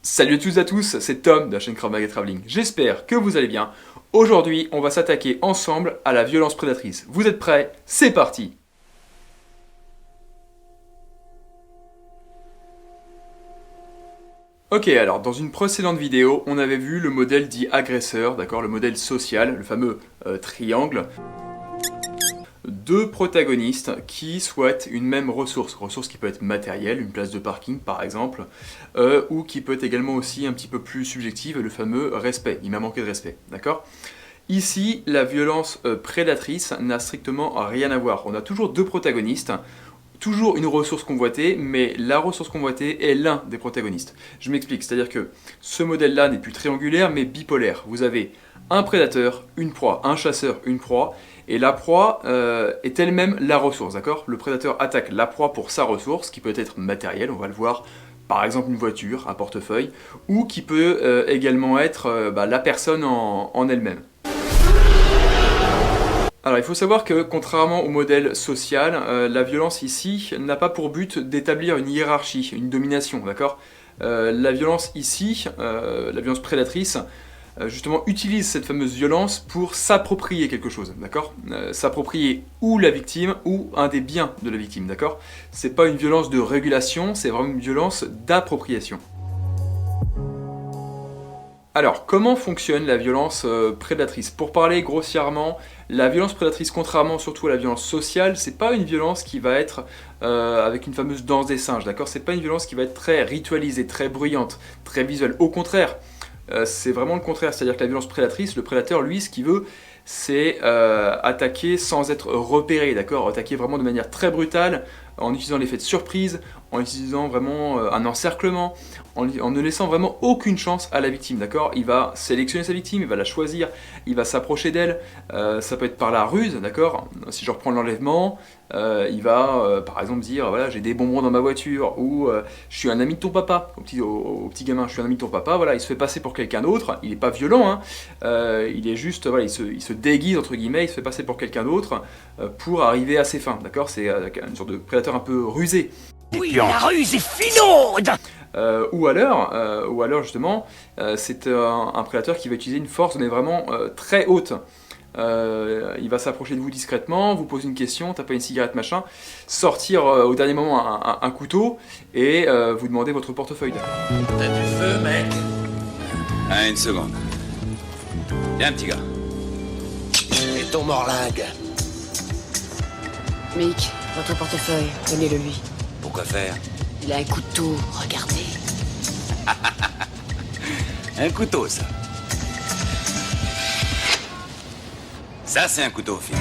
Salut à tous et à tous, c'est Tom de la chaîne Krav Maga Traveling. J'espère que vous allez bien. Aujourd'hui, on va s'attaquer ensemble à la violence prédatrice. Vous êtes prêts? C'est parti! Ok, alors dans une précédente vidéo, on avait vu le modèle dit agresseur, d'accord, le modèle social, le fameux triangle. Deux protagonistes qui souhaitent une même ressource qui peut être matérielle, une place de parking par exemple, ou qui peut être également aussi un petit peu plus subjective, le fameux respect, il m'a manqué de respect, d'accord? Ici, la violence prédatrice n'a strictement rien à voir, on a toujours deux protagonistes, toujours une ressource convoitée, mais la ressource convoitée est l'un des protagonistes. Je m'explique, c'est-à-dire que ce modèle-là n'est plus triangulaire, mais bipolaire. Vous avez un prédateur, une proie, un chasseur, une proie, et la proie est elle-même la ressource, d'accord? Le prédateur attaque la proie pour sa ressource, qui peut être matérielle, on va le voir, par exemple une voiture, un portefeuille, ou qui peut également être la personne en elle-même. Alors il faut savoir que contrairement au modèle social, la violence ici n'a pas pour but d'établir une hiérarchie, une domination, d'accord? La violence ici, la violence prédatrice, justement utilise cette fameuse violence pour s'approprier quelque chose, d'accord? S'approprier ou la victime ou un des biens de la victime, d'accord? C'est pas une violence de régulation, c'est vraiment une violence d'appropriation. Alors, comment fonctionne la violence prédatrice? Pour parler grossièrement, la violence prédatrice, contrairement surtout à la violence sociale, c'est pas une violence qui va être avec une fameuse danse des singes, d'accord? C'est pas une violence qui va être très ritualisée, très bruyante, très visuelle. Au contraire, c'est vraiment le contraire, c'est-à-dire que la violence prédatrice, le prédateur, lui, ce qu'il veut, c'est attaquer sans être repéré, d'accord? Attaquer vraiment de manière très brutale, en utilisant l'effet de surprise, en utilisant vraiment un encerclement, en ne laissant vraiment aucune chance à la victime, d'accord? Il va sélectionner sa victime, il va la choisir, il va s'approcher d'elle, ça peut être par la ruse, d'accord? Si je reprends l'enlèvement, il va par exemple dire, voilà, j'ai des bonbons dans ma voiture, ou je suis un ami de ton papa, au petit gamin, je suis un ami de ton papa, voilà, il se fait passer pour quelqu'un d'autre, il n'est pas violent, hein, il est juste, voilà, il se déguise, entre guillemets, il se fait passer pour quelqu'un d'autre pour arriver à ses fins, d'accord? C'est une sorte de prédateur un peu rusé. Oui, la ruse est finaude. Ou alors justement, c'est un prédateur qui va utiliser une force mais vraiment très haute. Il va s'approcher de vous discrètement, vous poser une question, taper une cigarette, machin, sortir au dernier moment un couteau et vous demander votre portefeuille. T'as du feu, mec? Ah, une seconde. Viens, petit gars. Et ton morlingue? Mick, votre portefeuille, donnez-le lui. Pourquoi faire? Il a un couteau, regardez. Un couteau, ça. Ça, c'est un couteau, fils.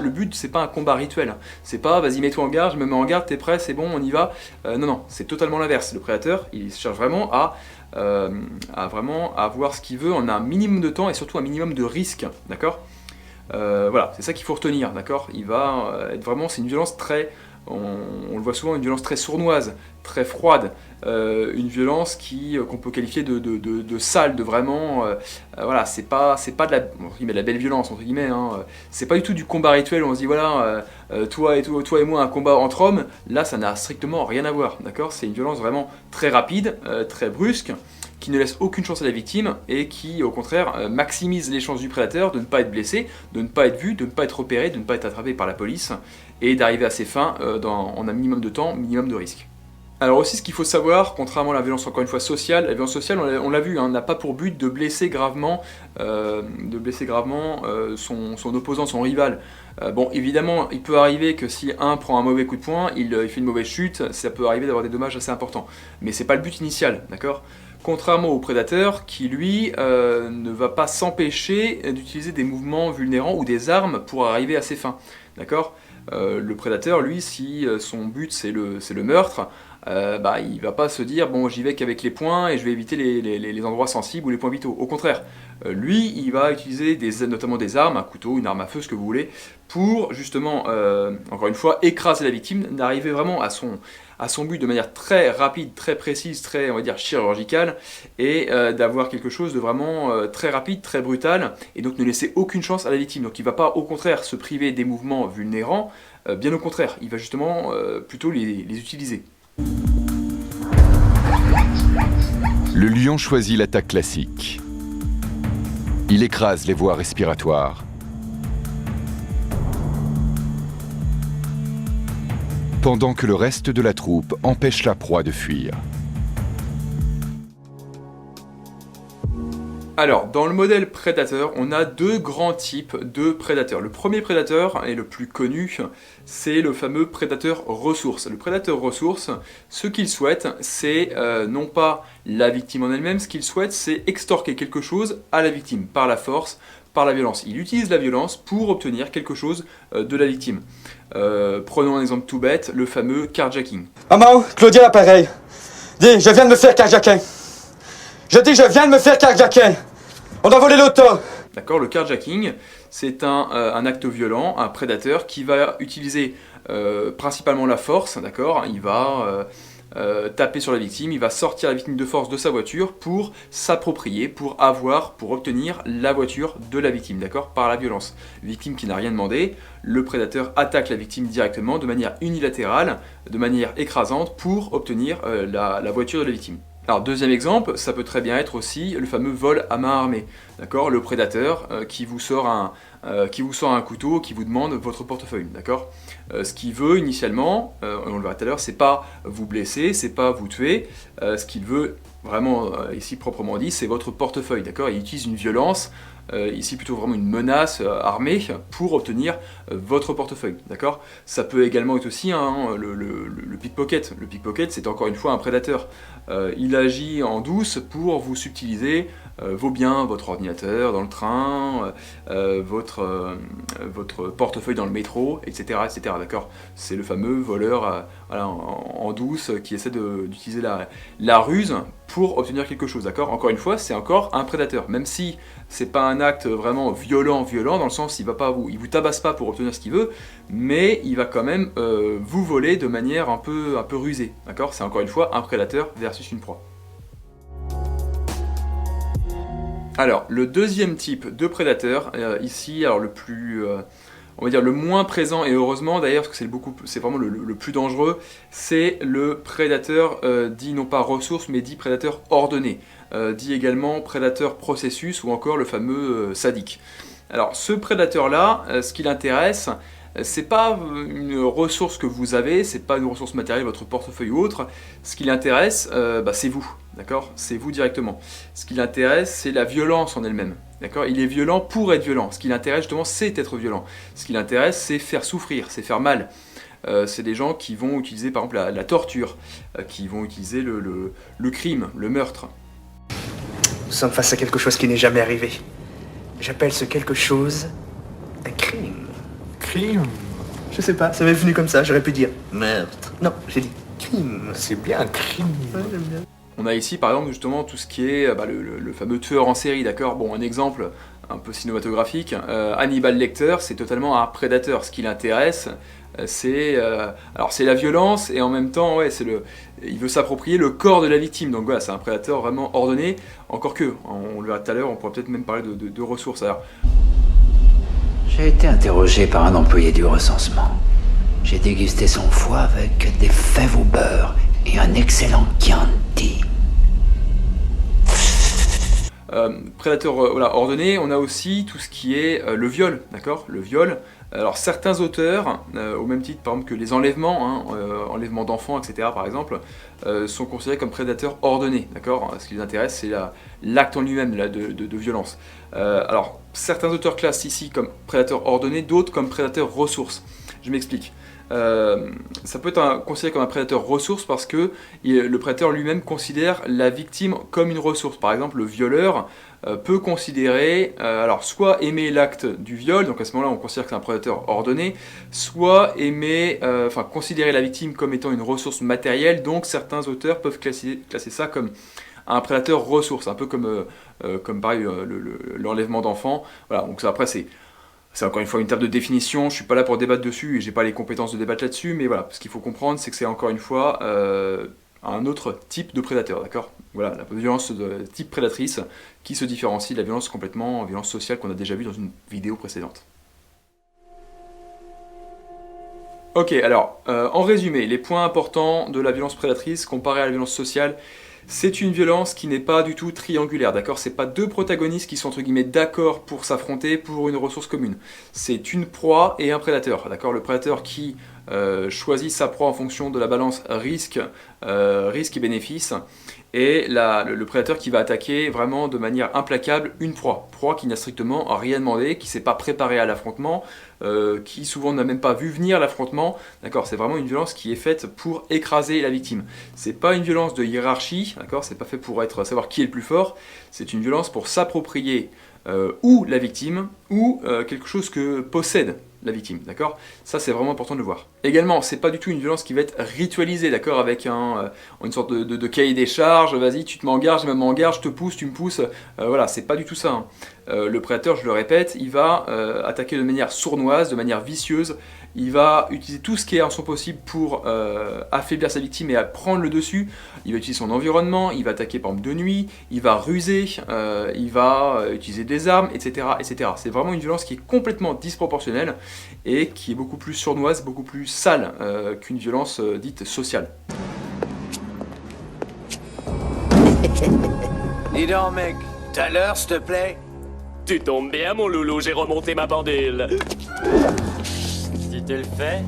Le but, c'est pas un combat rituel. C'est pas, vas-y, mets-toi en garde, je me mets en garde, t'es prêt, c'est bon, on y va. Non, c'est totalement l'inverse. Le prédateur, il cherche vraiment à vraiment avoir ce qu'il veut en un minimum de temps et surtout un minimum de risque, d'accord? Voilà, c'est ça qu'il faut retenir, d'accord? Il va être vraiment, c'est une violence très, on le voit souvent, une violence très sournoise, très froide, une violence qu'on peut qualifier de sale, de vraiment, voilà, c'est pas de la belle violence, entre guillemets, hein, c'est pas du tout du combat rituel où on se dit, voilà, toi et moi, un combat entre hommes, là, ça n'a strictement rien à voir, d'accord? C'est une violence vraiment très rapide, très brusque, qui ne laisse aucune chance à la victime et qui, au contraire, maximise les chances du prédateur de ne pas être blessé, de ne pas être vu, de ne pas être repéré, de ne pas être attrapé par la police et d'arriver à ses fins en un minimum de temps, minimum de risque. Alors aussi, ce qu'il faut savoir, contrairement à la violence encore une fois sociale, la violence sociale, on l'a vu, hein, n'a pas pour but de blesser gravement, son opposant, son rival. Bon, évidemment, il peut arriver que si un prend un mauvais coup de poing, il fait une mauvaise chute, ça peut arriver d'avoir des dommages assez importants. Mais c'est pas le but initial, d'accord? Contrairement au prédateur qui, lui, ne va pas s'empêcher d'utiliser des mouvements vulnérants ou des armes pour arriver à ses fins, d'accord? Le prédateur, lui, si son but c'est le meurtre, il va pas se dire bon j'y vais qu'avec les poings et je vais éviter les endroits sensibles ou les points vitaux. Au contraire, lui il va utiliser notamment des armes, un couteau, une arme à feu, ce que vous voulez, pour justement, encore une fois, écraser la victime, d'arriver vraiment à son but de manière très rapide, très précise, très, on va dire, chirurgicale, et d'avoir quelque chose de vraiment très rapide, très brutal, et donc ne laisser aucune chance à la victime. Donc il ne va pas au contraire se priver des mouvements vulnérants, bien au contraire, il va justement plutôt les utiliser. Le lion choisit l'attaque classique. Il écrase les voies respiratoires. Pendant que le reste de la troupe empêche la proie de fuir. Alors, dans le modèle prédateur, on a deux grands types de prédateurs. Le premier prédateur, et le plus connu, c'est le fameux prédateur ressource. Le prédateur ressource, ce qu'il souhaite, c'est non pas la victime en elle-même, ce qu'il souhaite, c'est extorquer quelque chose à la victime, par la force, par la violence. Il utilise la violence pour obtenir quelque chose de la victime. Prenons un exemple tout bête, le fameux carjacking. Maman, Claudia l'appareil. Dis, je viens de me faire carjacker. Je dis, je viens de me faire carjacker. On a volé l'auto. D'accord, le carjacking, c'est un acte violent, un prédateur qui va utiliser principalement la force, d'accord. Il va taper sur la victime, il va sortir la victime de force de sa voiture pour s'approprier, pour obtenir la voiture de la victime, d'accord, par la violence. Victime qui n'a rien demandé, le prédateur attaque la victime directement, de manière unilatérale, de manière écrasante, pour obtenir la voiture de la victime. Alors deuxième exemple, ça peut très bien être aussi le fameux vol à main armée, d'accord, le prédateur qui vous sort un couteau, qui vous demande votre portefeuille, d'accord. Ce qu'il veut initialement, on le verra tout à l'heure, c'est pas vous blesser, c'est pas vous tuer, ce qu'il veut vraiment ici proprement dit, c'est votre portefeuille, d'accord. Il utilise une violence, ici plutôt vraiment une menace armée pour obtenir votre portefeuille, d'accord. Ça peut également être aussi le pickpocket. Le pickpocket, c'est encore une fois un prédateur. Il agit en douce pour vous subtiliser vos biens, votre ordinateur dans le train, votre portefeuille dans le métro, etc. etc. d'accord. C'est le fameux voleur voilà, en douce qui essaie d'utiliser la ruse pour obtenir quelque chose, d'accord. Encore une fois, c'est encore un prédateur, même si c'est pas un acte vraiment violent, dans le sens il vous tabasse pas pour obtenir ce qu'il veut, mais il va quand même vous voler de manière un peu rusée, d'accord. C'est encore une fois un prédateur versus une proie. Alors, le deuxième type de prédateur, ici, alors le plus, on va dire le moins présent, et heureusement d'ailleurs, parce que c'est vraiment le plus dangereux, c'est le prédateur dit non pas ressource, mais dit prédateur ordonné, dit également prédateur processus, ou encore le fameux sadique. Alors, ce prédateur-là, ce qui l'intéresse, c'est pas une ressource que vous avez, c'est pas une ressource matérielle, votre portefeuille ou autre. Ce qui l'intéresse, c'est vous, d'accord. C'est vous directement. Ce qui l'intéresse, c'est la violence en elle-même, d'accord. Il est violent pour être violent. Ce qui l'intéresse justement, c'est être violent. Ce qui l'intéresse, c'est faire souffrir, c'est faire mal. C'est des gens qui vont utiliser par exemple la torture, qui vont utiliser le crime, le meurtre. Nous sommes face à quelque chose qui n'est jamais arrivé. J'appelle ce quelque chose un crime. Crime. Je sais pas, ça m'est venu comme ça, j'aurais pu dire Meurtre. non, j'ai dit crime. C'est bien un crime. Ouais, j'aime bien. On a ici par exemple justement tout ce qui est le fameux tueur en série, d'accord. Bon, un exemple un peu cinématographique, Hannibal Lecter, c'est totalement un prédateur. Ce qui l'intéresse, c'est la violence, et en même temps, ouais, il veut s'approprier le corps de la victime. Donc voilà, c'est un prédateur vraiment ordonné, encore que, on le verra tout à l'heure, on pourra peut-être même parler de ressources. Alors, J'ai été interrogé par un employé du recensement. J'ai dégusté son foie avec des fèves au beurre et un excellent Chianti. prédateur ordonné, on a aussi tout ce qui est le viol, d'accord. Le viol. Alors certains auteurs, au même titre par exemple que les enlèvements, enlèvements d'enfants, etc. par exemple, sont considérés comme prédateurs ordonnés, d'accord. Ce qui les intéresse, c'est l'acte en lui-même de violence. Alors certains auteurs classent ici comme prédateurs ordonnés, d'autres comme prédateurs ressources. Je m'explique. Ça peut être considéré comme un prédateur ressource parce que le prédateur lui-même considère la victime comme une ressource. Par exemple, le violeur peut considérer, soit aimer l'acte du viol, donc à ce moment-là on considère que c'est un prédateur ordonné, soit considérer la victime comme étant une ressource matérielle, donc certains auteurs peuvent classer ça comme un prédateur ressource, un peu comme pareil l'enlèvement d'enfants. Voilà, donc ça, après c'est encore une fois une table de définition, je suis pas là pour débattre dessus et j'ai pas les compétences de débattre là-dessus, mais voilà, ce qu'il faut comprendre, c'est que c'est encore une fois un autre type de prédateur, d'accord. Voilà, la violence de type prédatrice qui se différencie de la violence violence sociale qu'on a déjà vue dans une vidéo précédente. Ok, alors, en résumé, les points importants de la violence prédatrice comparée à la violence sociale, C'est une violence qui n'est pas du tout triangulaire, d'accord? C'est pas deux protagonistes qui sont entre guillemets d'accord pour s'affronter pour une ressource commune. C'est une proie et un prédateur, d'accord? Le prédateur qui choisit sa proie en fonction de la balance risque et bénéfice, et le prédateur qui va attaquer vraiment de manière implacable une proie qui n'a strictement rien demandé, qui ne s'est pas préparé à l'affrontement, qui souvent n'a même pas vu venir l'affrontement, d'accord? C'est vraiment une violence qui est faite pour écraser la victime. C'est pas une violence de hiérarchie, d'accord? C'est pas fait pour savoir qui est le plus fort, c'est une violence pour s'approprier ou la victime, ou quelque chose que possède la victime, d'accord? Ça c'est vraiment important de le voir. Également, c'est pas du tout une violence qui va être ritualisée, d'accord? Avec une sorte de cahier des charges, vas-y tu te mets en garde, je me mets en garde, je te pousse, tu me pousses, voilà, c'est pas du tout ça. Le prédateur, je le répète, il va attaquer de manière sournoise, de manière vicieuse, il va utiliser tout ce qui est en son possible pour affaiblir sa victime et à prendre le dessus. Il va utiliser son environnement, il va attaquer par exemple de nuit, il va ruser, il va utiliser des armes, etc. etc. C'est vraiment une violence qui est complètement disproportionnelle et qui est beaucoup plus sournoise, beaucoup plus sale qu'une violence dite sociale. Dis donc, mec, t'as l'heure, s'il te plaît? Tu tombes bien, mon loulou, j'ai remonté ma pendule. Si tu le fais...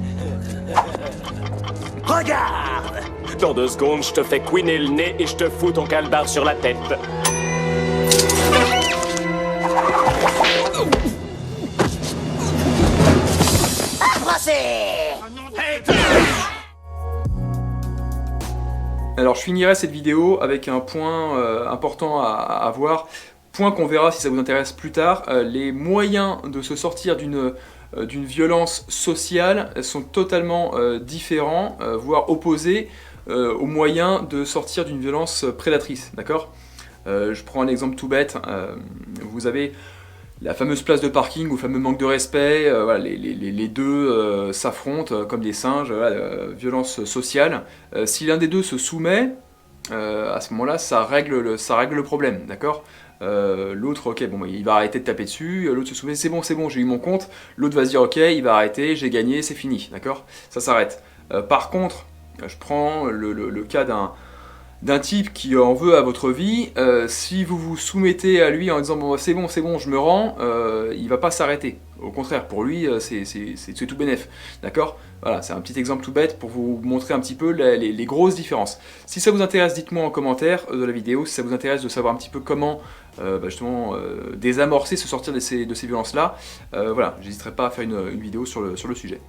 Regarde! Dans 2 secondes, je te fais couiner le nez et je te fous ton calbar sur la tête. Alors je finirai cette vidéo avec un point important à voir, point qu'on verra si ça vous intéresse plus tard. Les moyens de se sortir d'une violence sociale sont totalement différents, voire opposés aux moyens de sortir d'une violence prédatrice, d'accord? Je prends un exemple tout bête, vous avez la fameuse place de parking ou le fameux manque de respect, voilà, les deux s'affrontent comme des singes, voilà, violence sociale. Si l'un des deux se soumet, à ce moment-là, ça règle le problème, d'accord? L'autre, ok, bon, il va arrêter de taper dessus, l'autre se soumet, c'est bon, j'ai eu mon compte, l'autre va se dire, ok, il va arrêter, j'ai gagné, c'est fini, d'accord? Ça s'arrête. Par contre, je prends le cas d'un type qui en veut à votre vie, si vous vous soumettez à lui en disant bon, c'est bon, je me rends, il va pas s'arrêter. Au contraire, pour lui, c'est tout bénef. D'accord? Voilà, c'est un petit exemple tout bête pour vous montrer un petit peu les grosses différences. Si ça vous intéresse, dites-moi en commentaire de la vidéo, si ça vous intéresse de savoir un petit peu comment justement désamorcer, se sortir de ces violences-là. Voilà, j'hésiterai pas à faire une vidéo sur le sujet.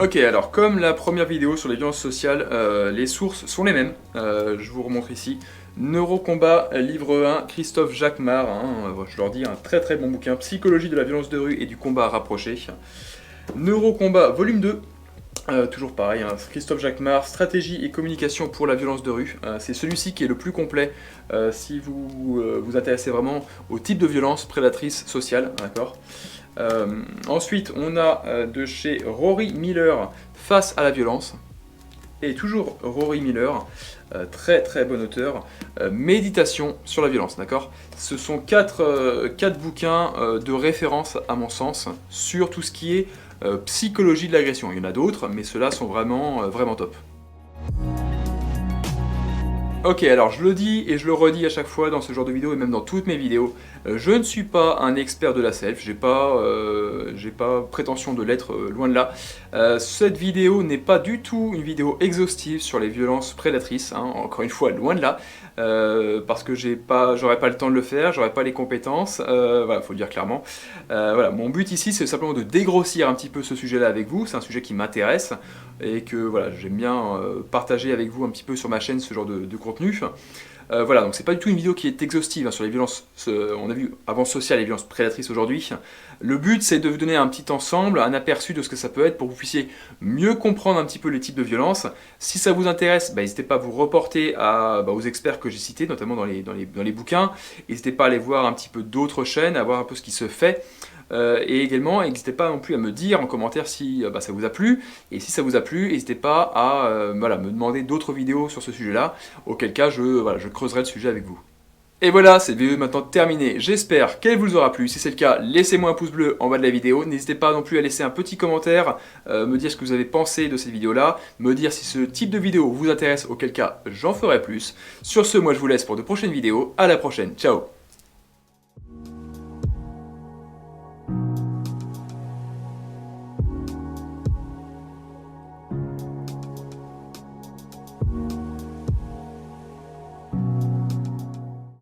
Ok, alors comme la première vidéo sur les violences sociales, les sources sont les mêmes. Je vous remontre ici. Neurocombat, livre 1, Christophe Jacquemart, je leur dis un très très bon bouquin, Psychologie de la violence de rue et du combat rapproché. Neurocombat, volume 2, toujours pareil, Christophe Jacquemart, Stratégie et communication pour la violence de rue. C'est celui-ci qui est le plus complet si vous vous intéressez vraiment au type de violence prédatrice sociale, d'accord ? Ensuite, on a de chez Rory Miller, Face à la violence. Et toujours Rory Miller, très très bon auteur, Méditation sur la violence, d'accord? Ce sont quatre bouquins de référence à mon sens sur tout ce qui est psychologie de l'agression. Il y en a d'autres, mais ceux-là sont vraiment, vraiment top. Ok, alors je le dis et je le redis à chaque fois dans ce genre de vidéo et même dans toutes mes vidéos, je ne suis pas un expert de la self, j'ai pas prétention de l'être, loin de là. Cette vidéo n'est pas du tout une vidéo exhaustive sur les violences prédatrices, encore une fois, loin de là, parce que j'aurais pas le temps de le faire, j'aurais pas les compétences, voilà, faut le dire clairement. Voilà, mon but ici c'est simplement de dégrossir un petit peu ce sujet-là avec vous, c'est un sujet qui m'intéresse et que voilà, j'aime bien partager avec vous un petit peu sur ma chaîne ce genre de contenu. Voilà, donc c'est pas du tout une vidéo qui est exhaustive sur les violences, on a vu avant sociales et violences prédatrices aujourd'hui. Le but c'est de vous donner un petit ensemble, un aperçu de ce que ça peut être pour que vous puissiez mieux comprendre un petit peu les types de violences. Si ça vous intéresse, n'hésitez pas à vous reporter aux experts que j'ai cités, notamment dans les bouquins. N'hésitez pas à aller voir un petit peu d'autres chaînes, à voir un peu ce qui se fait. Et également, n'hésitez pas non plus à me dire en commentaire si ça vous a plu. Et si ça vous a plu, n'hésitez pas à me demander d'autres vidéos sur ce sujet-là, auquel cas je creuserai le sujet avec vous. Et voilà, cette vidéo est maintenant terminée. J'espère qu'elle vous aura plu. Si c'est le cas, laissez-moi un pouce bleu en bas de la vidéo. N'hésitez pas non plus à laisser un petit commentaire, me dire ce que vous avez pensé de cette vidéo-là, me dire si ce type de vidéo vous intéresse, auquel cas j'en ferai plus. Sur ce, moi je vous laisse pour de prochaines vidéos. À la prochaine, ciao!